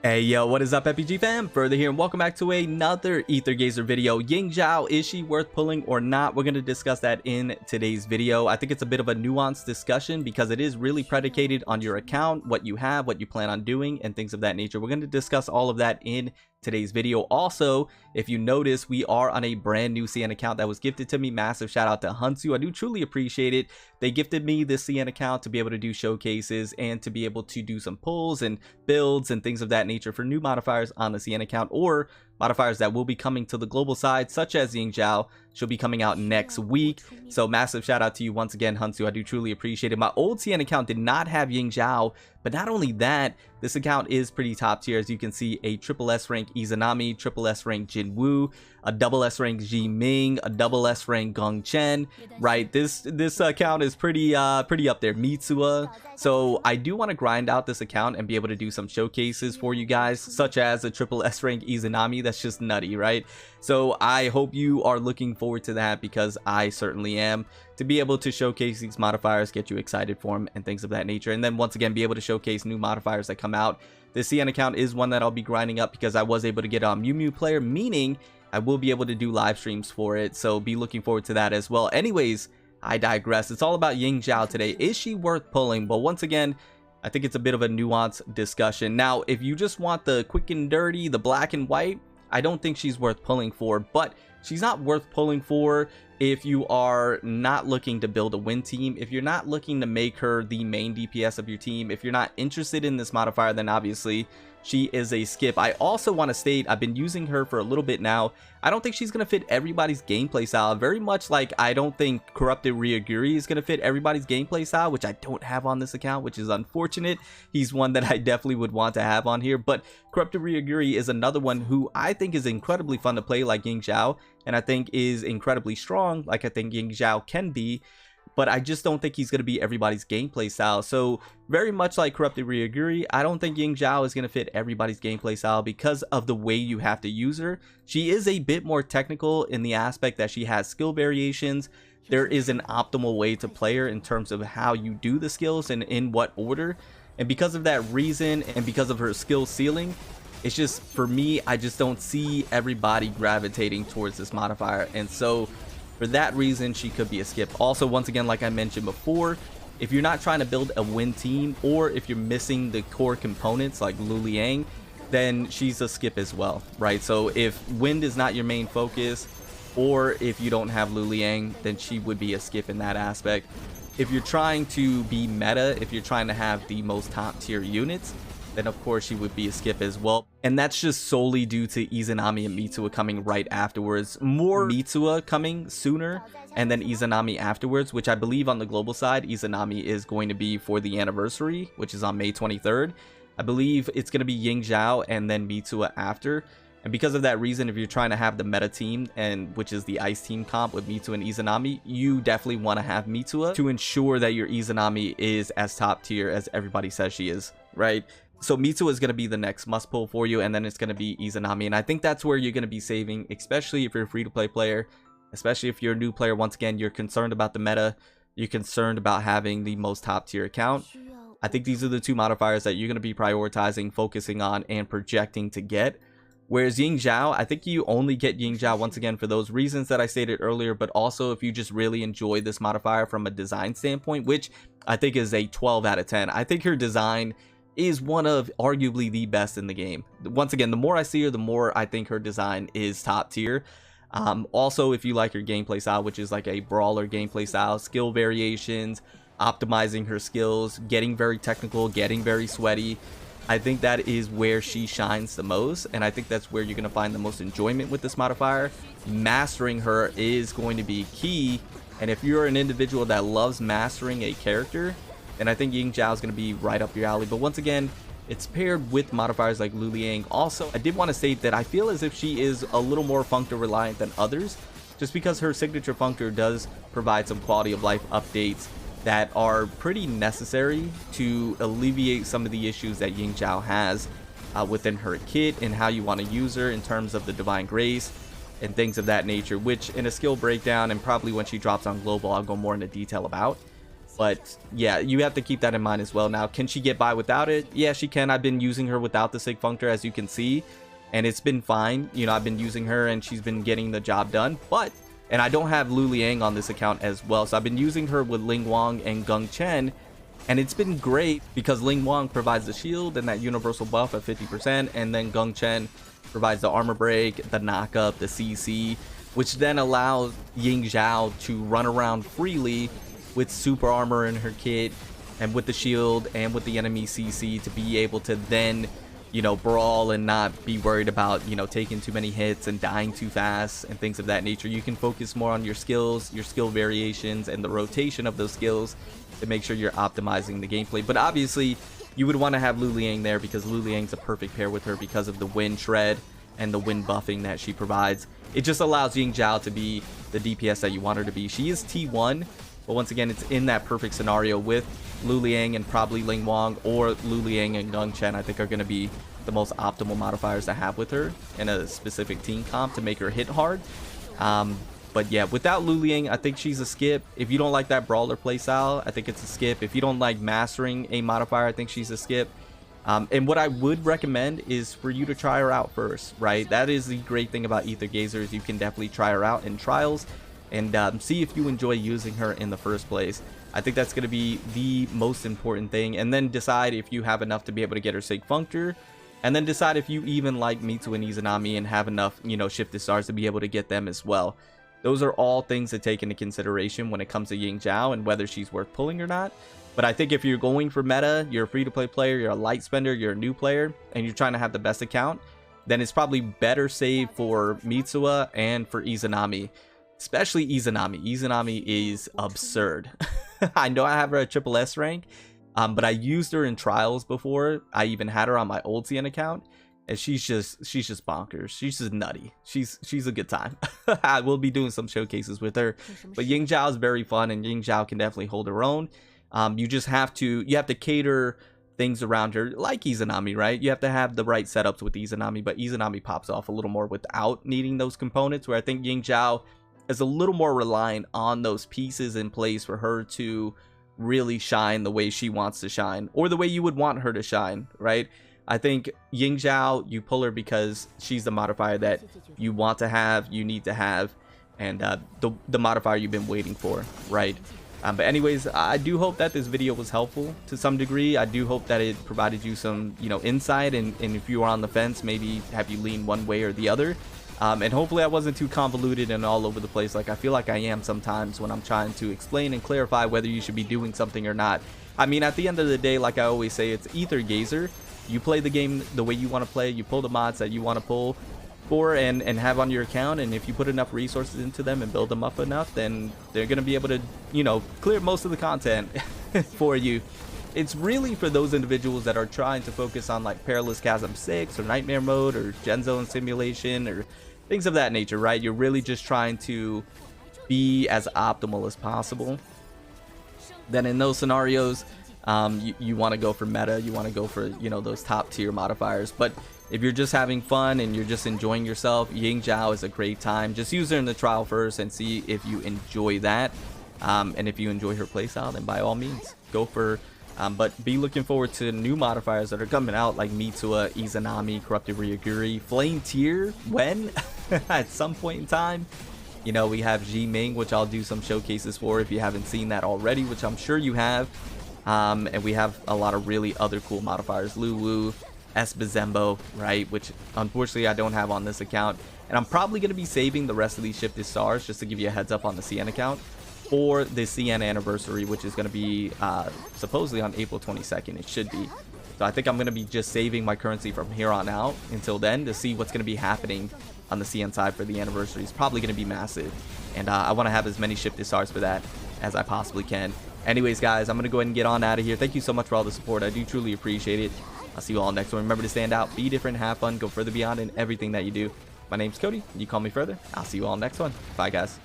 Hey yo, what is up FPG fam? Further here and welcome back to another Aether Gazer video. Ying Zhao, is she worth pulling or not? We're going to discuss that in today's video. I think it's a bit of a nuanced discussion because it is really predicated on your account, what you have, what you plan on doing, and things of that nature. We're going to discuss all of that in today's video. Also, if you notice, we are on a brand new CN account that was gifted to me. Massive shout out to Hunsu. I do truly appreciate it. They gifted me this CN account to be able to do showcases and to be able to do some pulls and builds and things of that nature for new modifiers on the CN account, or modifiers that will be coming to the global side, such as Ying Xiao. She'll be coming out next week. So massive shout out to you once again, Hunsu. I do truly appreciate it. My old CN account did not have Ying Xiao, but not only that, this account is pretty top tier. As you can see, a triple S rank Izanami, triple S rank Jinwoo, a double S rank Ji Ming, a double S rank Gong Chen. Right, this account is pretty up there. Mitsuha. So I do want to grind out this account and be able to do some showcases for you guys, such as a triple S rank Izanami. That's just nutty, right? So I hope you are looking forward to that, because I certainly am, to be able to showcase these modifiers, get you excited for them and things of that nature, and then once again be able to showcase new modifiers that come out. The CN account is one that I'll be grinding up because I was able to get a Mew Mew player, meaning I will be able to do live streams for it, so be looking forward to that as well. Anyways, I digress. It's all about Ying Zhao today. Is she worth pulling? But once again, I think it's a bit of a nuanced discussion. Now, if you just want the quick and dirty, the black and white, I don't think she's worth pulling for. But she's not worth pulling for if you are not looking to build a win team, if you're not looking to make her the main DPS of your team, if you're not interested in this modifier, then obviously she is a skip. I also want to state, I've been using her for a little bit now. I don't think she's going to fit everybody's gameplay style. Very much like I don't think Corrupted Ryuguri is going to fit everybody's gameplay style, which I don't have on this account, which is unfortunate. He's one that I definitely would want to have on here. But Corrupted Ryuguri is another one who I think is incredibly fun to play, like Ying Xiao, and I think is incredibly strong, like I think Ying Xiao can be. But I just don't think he's going to be everybody's gameplay style. So very much like Corrupted Ryuguri, I don't think Ying Zhao is going to fit everybody's gameplay style because of the way you have to use her. She is a bit more technical in the aspect that she has skill variations. There is an optimal way to play her in terms of how you do the skills and in what order. And because of that reason, and because of her skill ceiling, it's just, for me, I just don't see everybody gravitating towards this modifier. And so for that reason, she could be a skip. Also, once again, like I mentioned before, if you're not trying to build a win team, or if you're missing the core components like Lu Liang, then she's a skip as well, right? So if wind is not your main focus, or if you don't have Lu Liang, then she would be a skip in that aspect. If you're trying to be meta, if you're trying to have the most top tier units, then of course she would be a skip as well. And that's just solely due to Izanami and Mitsuha coming right afterwards. More Mitsuha coming sooner, and then Izanami afterwards, which I believe on the global side, Izanami is going to be for the anniversary, which is on May 23rd. I believe it's going to be Ying Zhao and then Mitsuha after. And because of that reason, if you're trying to have the meta team, and which is the ice team comp with Mitsuha and Izanami, you definitely want to have Mitsuha to ensure that your Izanami is as top tier as everybody says she is, right? So Mitsuha is going to be the next must pull for you, and then it's going to be Izanami. And I think that's where you're going to be saving, especially if you're a free-to-play player, especially if you're a new player. Once again, you're concerned about the meta, you're concerned about having the most top-tier account. I think these are the two modifiers that you're going to be prioritizing, focusing on, and projecting to get. Whereas Ying Zhao, I think you only get Ying Zhao once again for those reasons that I stated earlier, but also if you just really enjoy this modifier from a design standpoint, which I think is a 12 out of 10. I think her design is one of arguably the best in the game. Once again, the more I see her, the more I think her design is top tier. Also, if you like her gameplay style, which is like a brawler gameplay style, skill variations, optimizing her skills, getting very technical, getting very sweaty, I think that is where she shines the most, and I think that's where you're going to find the most enjoyment with this modifier. Mastering her is going to be key, and if you're an individual that loves mastering a character, and I think Ying Zhao is going to be right up your alley. But once again, it's paired with modifiers like Lu Liang. Also, I did want to state that I feel as if she is a little more functor reliant than others, just because her signature functor does provide some quality of life updates that are pretty necessary to alleviate some of the issues that Ying Zhao has within her kit, and how you want to use her in terms of the Divine Grace and things of that nature, which in a skill breakdown, and probably when she drops on global, I'll go more into detail about. But yeah, you have to keep that in mind as well. Now, can she get by without it? Yeah, she can. I've been using her without the Sig Functor, as you can see, and it's been fine. You know, I've been using her and she's been getting the job done. But, and I don't have Lu Liang on this account as well, so I've been using her with Ling Wang and Gung Chen, and it's been great because Ling Wang provides the shield and that universal buff at 50%, and then Gung Chen provides the armor break, the knockup, the CC, which then allows Ying Xiao to run around freely with super armor in her kit and with the shield and with the enemy CC to be able to then, you know, brawl and not be worried about, you know, taking too many hits and dying too fast and things of that nature. You can focus more on your skills, your skill variations, and the rotation of those skills to make sure you're optimizing the gameplay. But obviously, you would want to have Lu Liang there because Lu Liang's a perfect pair with her because of the wind shred and the wind buffing that she provides. It just allows Ying Zhao to be the DPS that you want her to be. She is T1, but once again, it's in that perfect scenario with Lu Liang and probably Ling Wang, or Lu Liang and Gung Chen, I think are going to be the most optimal modifiers to have with her in a specific team comp to make her hit hard. But yeah, without Lu Liang, I think she's a skip. If you don't like that brawler playstyle, I think it's a skip. If you don't like mastering a modifier, I think she's a skip. And what I would recommend is for you to try her out first, right? That is the great thing about Aether Gazers. You can definitely try her out in trials and see if you enjoy using her in the first place. I think that's going to be the most important thing, and then decide if you have enough to be able to get her Sig Functor, and then decide if you even like Mitsu and Izanami and have enough, you know, shifted stars to be able to get them as well. Those are all things to take into consideration when it comes to Ying Zhao and whether she's worth pulling or not. But I think if you're going for meta, you're a free-to-play player, you're a light spender, you're a new player, and you're trying to have the best account, then it's probably better saved for Mitsuha and for Izanami. Especially Izanami. Izanami is absurd. I know I have her at triple S rank, but I used her in trials before. I even had her on my old CN account, and she's just bonkers. She's just nutty. She's a good time. I will be doing some showcases with her, but Ying Zhao is very fun, and Ying Zhao can definitely hold her own. You just have to cater things around her like Izanami, right? You have to have the right setups with Izanami, but Izanami pops off a little more without needing those components, where I think Ying Zhao is a little more reliant on those pieces in place for her to really shine the way she wants to shine, or the way you would want her to shine, right? I think Ying Zhao, you pull her because she's the modifier that you want to have, you need to have, and the modifier you've been waiting for, right? But anyways, I do hope that this video was helpful to some degree. I do hope that it provided you some, you know, insight, and if you are on the fence, maybe have you lean one way or the other. And hopefully I wasn't too convoluted and all over the place like I feel like I am sometimes when I'm trying to explain and clarify whether you should be doing something or not. I mean, at the end of the day, like I always say, it's Aether Gazer. You play the game the way you want to play. You pull the mods that you want to pull for and have on your account, and if you put enough resources into them and build them up enough, then they're going to be able to, you know, clear most of the content for you. It's really for those individuals that are trying to focus on like Perilous Chasm 6 or Nightmare Mode or Gen Zone Simulation or things of that nature, right? You're really just trying to be as optimal as possible. Then in those scenarios, you want to go for meta, you want to go for, you know, those top tier modifiers. But if you're just having fun and you're just enjoying yourself, Ying Zhao is a great time. Just use her in the trial first and see if you enjoy that. And if you enjoy her playstyle, then by all means, go for but be looking forward to new modifiers that are coming out, like Mitsuha, Izanami, Corrupted Ryuguri, Flame Tier, when? At some point in time. You know, we have Ji Ming, which I'll do some showcases for if you haven't seen that already, which I'm sure you have. And we have a lot of really other cool modifiers. Lu Wu, Esbizembo, right? Which unfortunately I don't have on this account. And I'm probably going to be saving the rest of these shifted stars just to give you a heads up on the CN account for the CN anniversary, which is going to be supposedly on April 22nd. It should be. So I think I'm going to be just saving my currency from here on out until then to see what's going to be happening on the CN side for the anniversary. It's probably going to be massive, and I want to have as many shifted stars for that as I possibly can. Anyways, guys, I'm going to go ahead and get on out of here. Thank you so much for all the support. I do truly appreciate it. I'll see you all next one. Remember to stand out, be different, have fun, go further beyond in everything that you do. My name's Cody. You call me further. I'll see you all next one. Bye, guys.